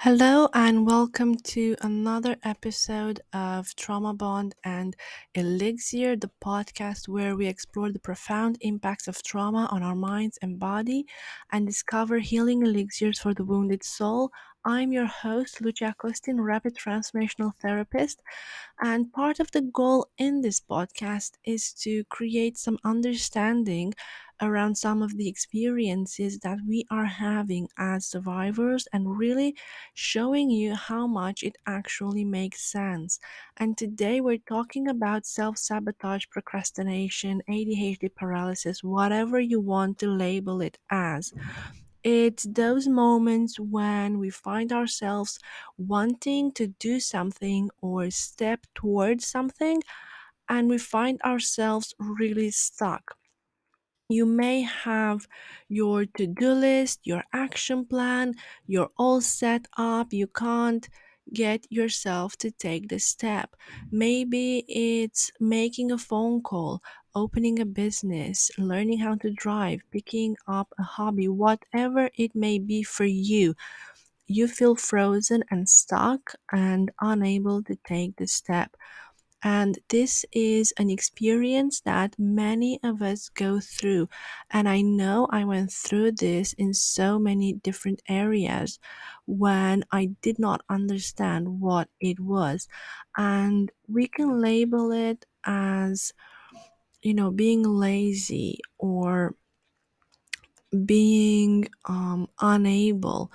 Hello and welcome to another episode of Trauma Bond and Elixir, the podcast where we explore the profound impacts of trauma on our minds and body and discover healing elixirs for the wounded soul. I'm your host, Lucia Costin, rapid transformational therapist, and part of the goal in this podcast is to create some understanding around some of the experiences that we are having as survivors and really showing you how much it actually makes sense. And today we're talking about self sabotage, procrastination, ADHD paralysis, whatever you want to label it as. It's those moments when we find ourselves wanting to do something or step towards something and we find ourselves really stuck. You may have your to do list, your action plan, you're all set up, you can't get yourself to take the step. Maybe it's making a phone call, opening a business, learning how to drive, picking up a hobby, whatever it may be for you. You feel frozen and stuck and unable to take the step. And this is an experience that many of us go through. And I know I went through this in so many different areas when I did not understand what it was. And we can label it as, being lazy or being unable.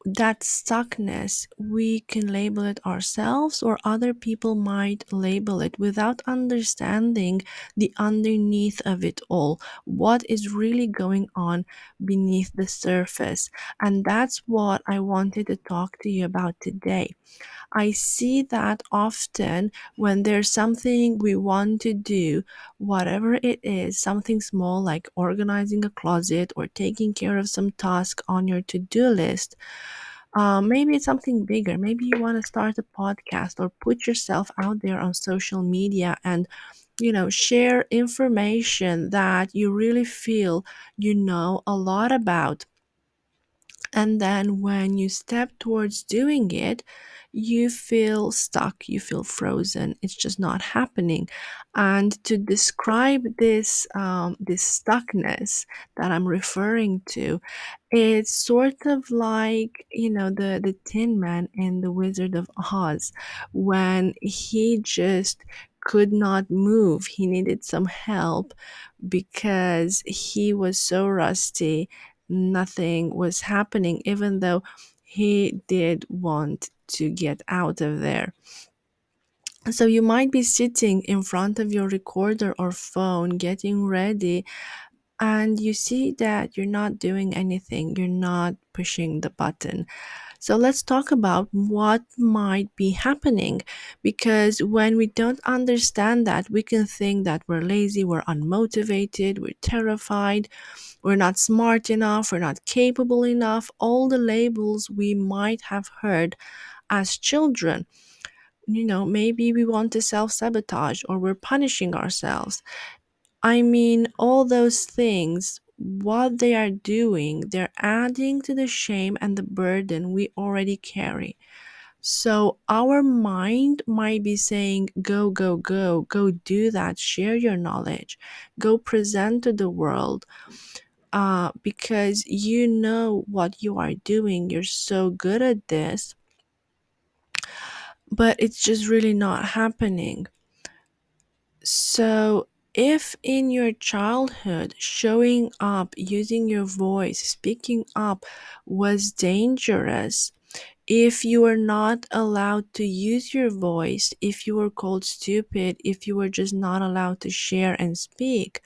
That stuckness, we can label it ourselves, or other people might label it without understanding the underneath of it all. What is really going on beneath the surface? And that's what I wanted to talk to you about today. I see that often when there's something we want to do, whatever it is, something small like organizing a closet or taking care of some task on your to-do list. Maybe it's something bigger. Maybe you want to start a podcast or put yourself out there on social media and share information that you really feel you know a lot about. And then when you step towards doing it, you feel stuck, you feel frozen. It's just not happening. And to describe this stuckness that I'm referring to, it's sort of like, the Tin Man in The Wizard of Oz, when he just could not move. He needed some help because he was so rusty, nothing was happening, even though he did want to get out of there. So you might be sitting in front of your recorder or phone getting ready, and you see that you're not doing anything, you're not pushing the button. So let's talk about what might be happening, because when we don't understand that, we can think that we're lazy, we're unmotivated, we're terrified, we're not smart enough, we're not capable enough, all the labels we might have heard as children. Maybe we want to self sabotage or we're punishing ourselves. I mean, all those things, what they are doing, they're adding to the shame and the burden we already carry. So our mind might be saying, go, go, go do that, share your knowledge, go present to the world, because you know what you are doing, you're so good at this, but it's just really not happening. So if in your childhood showing up, using your voice, speaking up was dangerous, if you were not allowed to use your voice, if you were called stupid, if you were just not allowed to share and speak,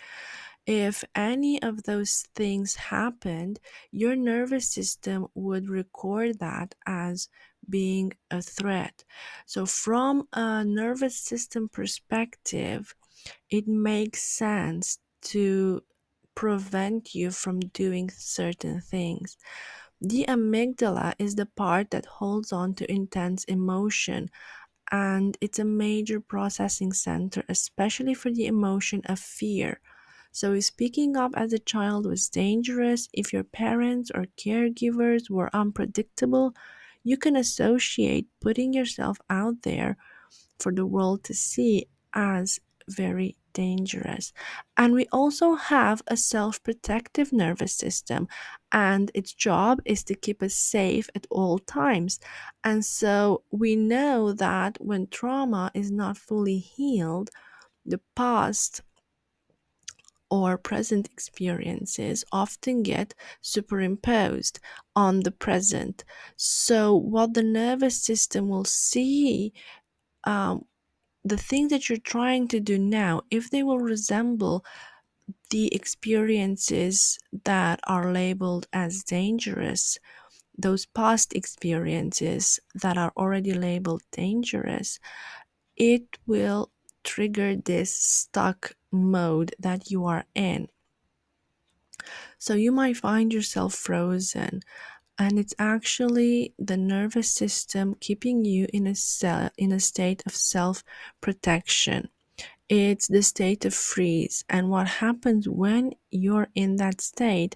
if any of those things happened, your nervous system would record that as being a threat. So, from a nervous system perspective, it makes sense to prevent you from doing certain things. The amygdala is the part that holds on to intense emotion, and it's a major processing center, especially for the emotion of fear. So, if speaking up as a child was dangerous, if your parents or caregivers were unpredictable, you can associate putting yourself out there for the world to see as very dangerous. And we also have a self protective nervous system, and its job is to keep us safe at all times. And so we know that when trauma is not fully healed, the past or present experiences often get superimposed on the present. So, what the nervous system will see, um, the things that you're trying to do now, if they will resemble the experiences that are labeled as dangerous, those past experiences that are already labeled dangerous, it will trigger this stuck mode that you are in. So you might find yourself frozen, and it's actually the nervous system keeping you in a state of self-protection. It's the state of freeze. And what happens when you're in that state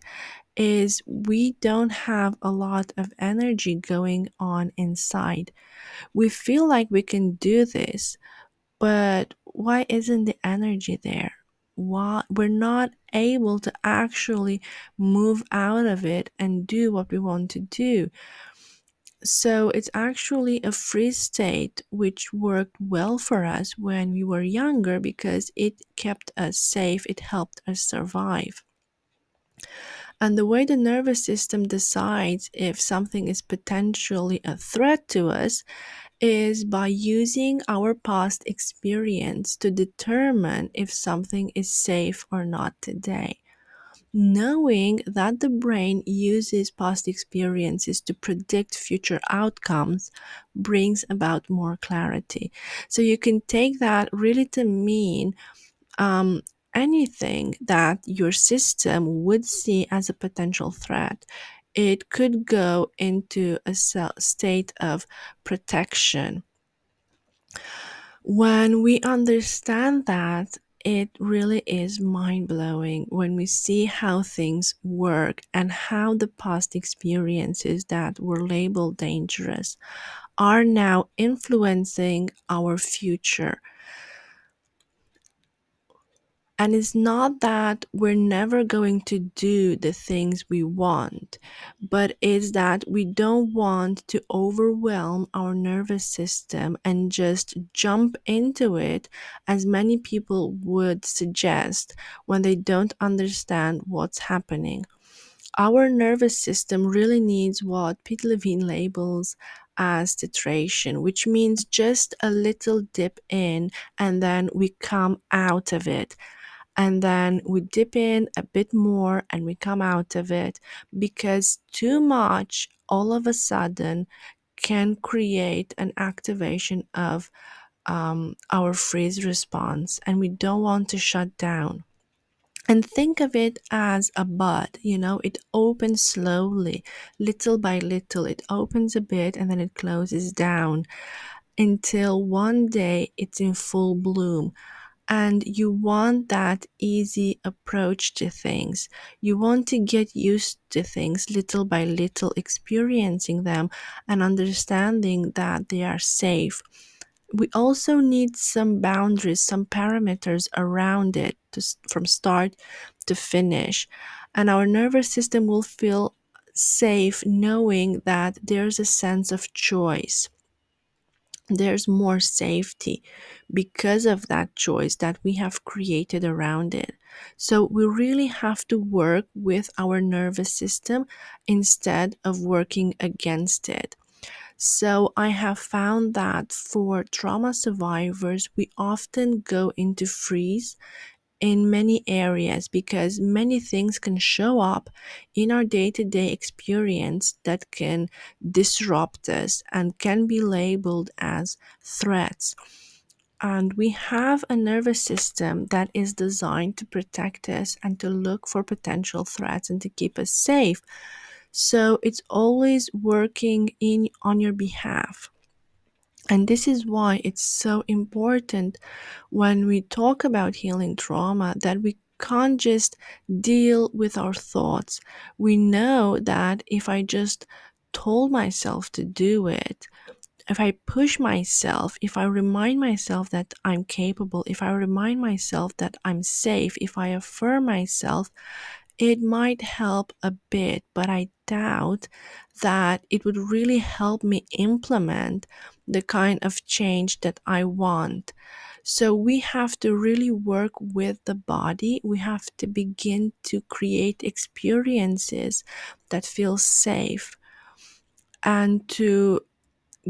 is we don't have a lot of energy going on inside. We feel like we can do this, but why isn't the energy there? Why we're not able to actually move out of it and do what we want to do? So it's actually a freeze state which worked well for us when we were younger because it kept us safe, it helped us survive. And the way the nervous system decides if something is potentially a threat to us is by using our past experience to determine if something is safe or not today. Knowing that the brain uses past experiences to predict future outcomes brings about more clarity. So you can take that really to mean um, anything that your system would see as a potential threat. It could go into a state of protection. When we understand that, it really is mind blowing when we see how things work and how the past experiences that were labeled dangerous are now influencing our future. And it's not that we're never going to do the things we want, but it's that we don't want to overwhelm our nervous system and just jump into it, as many people would suggest when they don't understand what's happening. Our nervous system really needs what Pete Levine labels as titration, which means just a little dip in and then we come out of it, and then we dip in a bit more and we come out of it, because too much all of a sudden can create an activation of our freeze response, and we don't want to shut down. And think of it as a bud, it opens slowly, little by little. It opens a bit and then it closes down until one day it's in full bloom. And you want that easy approach to things. You want to get used to things little by little, experiencing them and understanding that they are safe. We also need some boundaries, some parameters around it from start to finish. And our nervous system will feel safe knowing that there's a sense of choice. There's more safety because of that choice that we have created around it. So we really have to work with our nervous system instead of working against it. So I have found that for trauma survivors, we often go into freeze in many areas because many things can show up in our day-to-day experience that can disrupt us and can be labeled as threats. And we have a nervous system that is designed to protect us and to look for potential threats and to keep us safe. So it's always working on your behalf. And this is why it's so important when we talk about healing trauma that we can't just deal with our thoughts. We know that if I just told myself to do it, if I push myself, if I remind myself that I'm capable, if I remind myself that I'm safe, if I affirm myself, it might help a bit, but I doubt that it would really help me implement the kind of change that I want. So we have to really work with the body. We have to begin to create experiences that feel safe, and to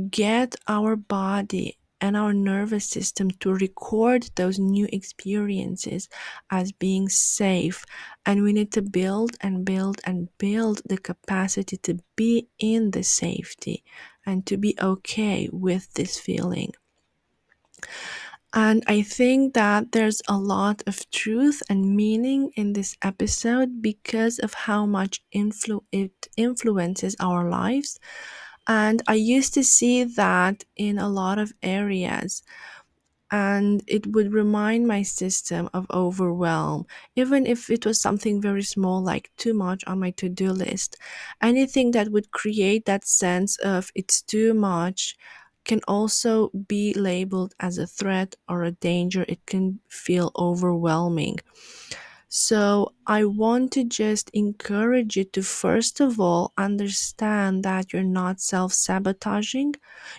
get our body and our nervous system to record those new experiences as being safe. And we need to build and build and build the capacity to be in the safety and to be okay with this feeling. And I think that there's a lot of truth and meaning in this episode because of how much it influences our lives. And I used to see that in a lot of areas, and it would remind my system of overwhelm, even if it was something very small, like too much on my to-do list. Anything that would create that sense of it's too much can also be labeled as a threat or a danger. It can feel overwhelming. So I want to just encourage you to, first of all, understand that you're not self-sabotaging.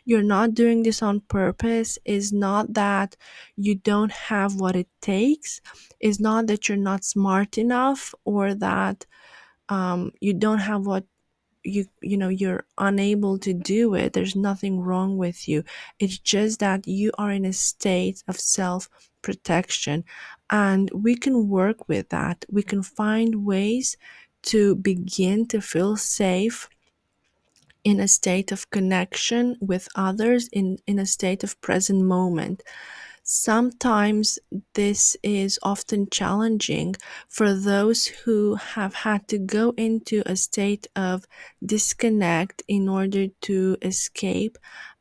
You're not doing this on purpose. It's not that you don't have what it takes. It's not that you're not smart enough, or that you don't have what you're unable to do it. There's nothing wrong with you. It's just that you are in a state of self protection, and we can work with that. We can find ways to begin to feel safe in a state of connection with others, in a state of present moment. Sometimes this is often challenging for those who have had to go into a state of disconnect in order to escape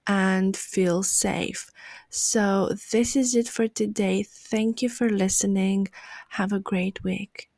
and feel safe. So, this is it for today. Thank you for listening. Have a great week.